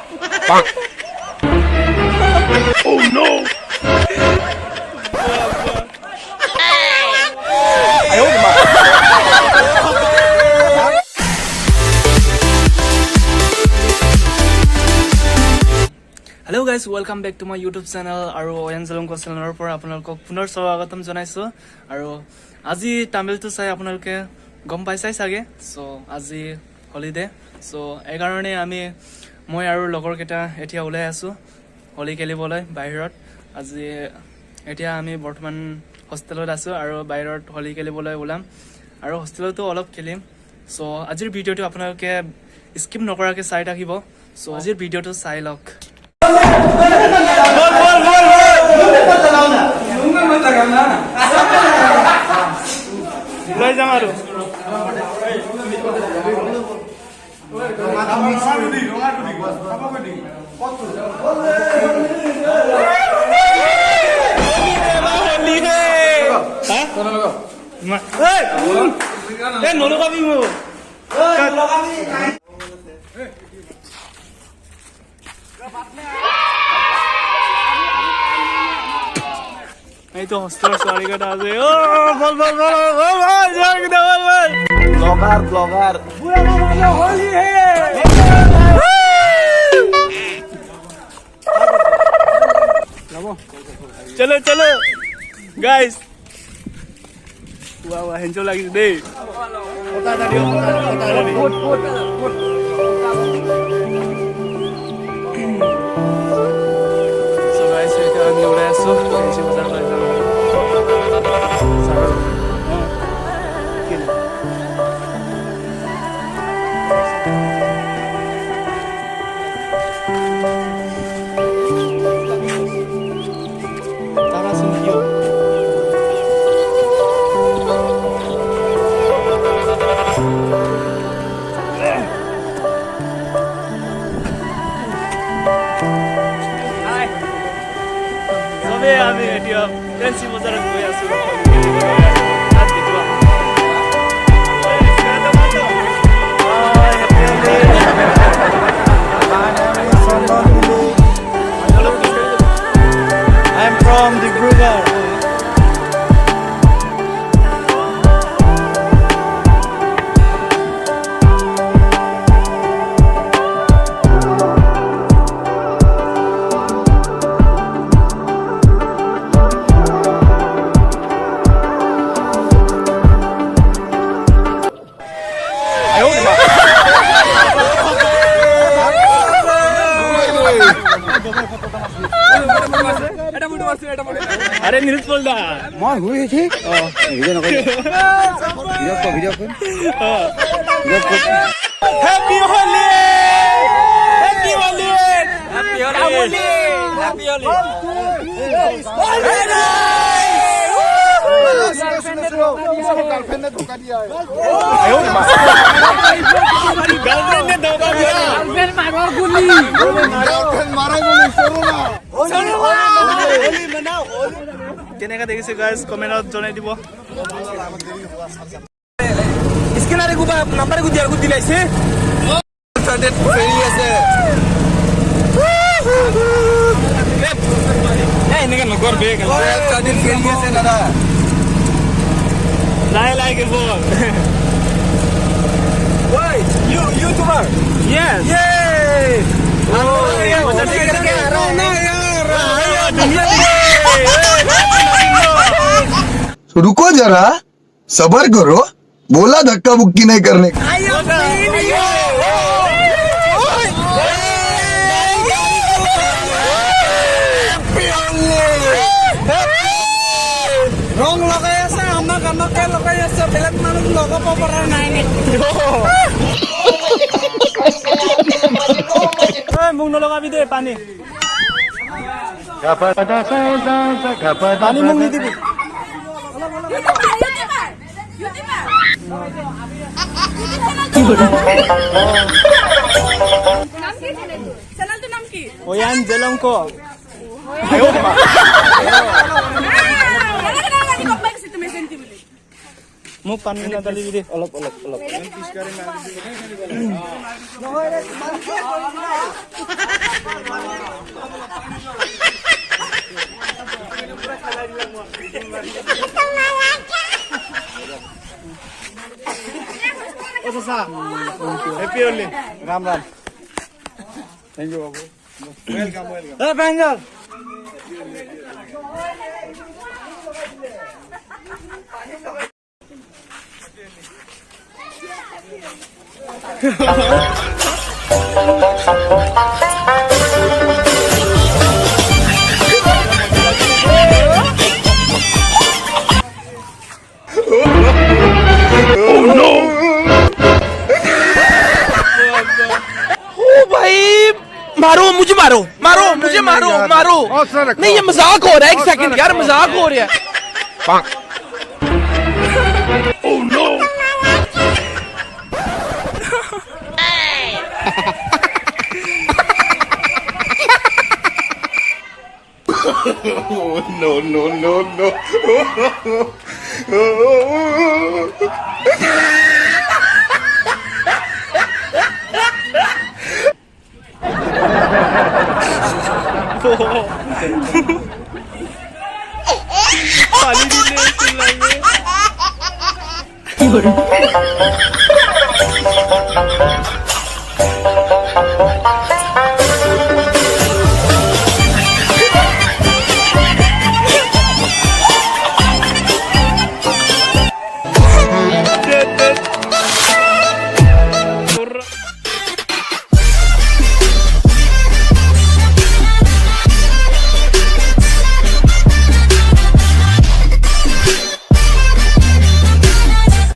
Oh no! Hello guys, welcome back to my YouTube channel আৰু অঞ্জলম কচলৰ পৰা আপোনালোকক পুনৰ স্বাগতম জনাইছো আৰু আজি তামিলটো চাই আপোনালোকে গম পাইছাই চাগে সো আজি হলিডে সো এই কাৰণে মই আৰু লগৰ কেইটা এতিয়া ওলাই আছো হলি খেলিবলৈ বাহিৰত আজি এতিয়া আমি বৰ্তমান হোষ্টেলত আছো আৰু বাহিৰত হলি খেলিবলৈ ওলাম আৰু হোষ্টেলতো অলপ খেলিম সো আজিৰ ভিডিঅটো আপোনালোকে স্কিপ নকৰাকৈ চাই থাকিব সো আজিৰ ভিডিঅটো চাই লওক লৈ যাম আৰু নলগাবি মোক এই তো হোস্টেলেৰ ছোৱালী কেইটা আছে ও বল বল বল বল বল যাও কেইটা বল বল ব্লগার পুরা মামা হোলি হে চলো চলো গাইস ওয়া ওয়া হেঞ্জো লাগিছে দেই কথা দিও সো গাইস এটা আমি ওলাই আছো এই বজার লৈ যাম আমি এতিয়া ফেন্সি বজাৰত গৈ আছো I'm from the Gruber. আৰে নিউজ বলদা মই হুই হেছি ভিডিও নকৰি ভিডিও কর happy Holi happy Holi happy Holi happy Holi girlfriend ने धोखा दिया है গার্লফ্রেন্ড ने धोखा दिया गार्लफ्रेंड मारो गोली करो ना होली मनाओ কেনেকা দেখিছে গাইস কমেন্টত জনাই দিব স্ক্যানারে গুবা নাম্বারে গুদিয়ার গুদি লাইছে স্টার্টেড ফেরি আছে এই নেগা নগর বে গেল স্টার্টেড ফেরি আছে দাদা লাই লাইক ইট বল ওই यूट्यूबर यस ये मजा देख के आ रहा है ना यार दुनिया रुको जरा सबर करो बोला धक्का मुक्की नहीं करने का রং লগাই আছে আমাক আমাকে লগাই আছে বেলেগ মানুহ লগাব পৰা নাই মুখ নলগাবি দে পানী পানী মুখ নিদিবি ওয়ান জেলংকো মোক পানী নাদালিবি দে অলপ অলপ অলপ Happy only. Ram Ram. Thank you, Babu. Welcome, welcome. Hey, Bengal. Oh no! ओ भाई मारो मुझे मारो मारो मुझे मारो मारो नहीं ये मजाक हो रहा है एक सेकंड यार मजाक हो रहा है Oh no! Oh no no no no! खाली नहीं ले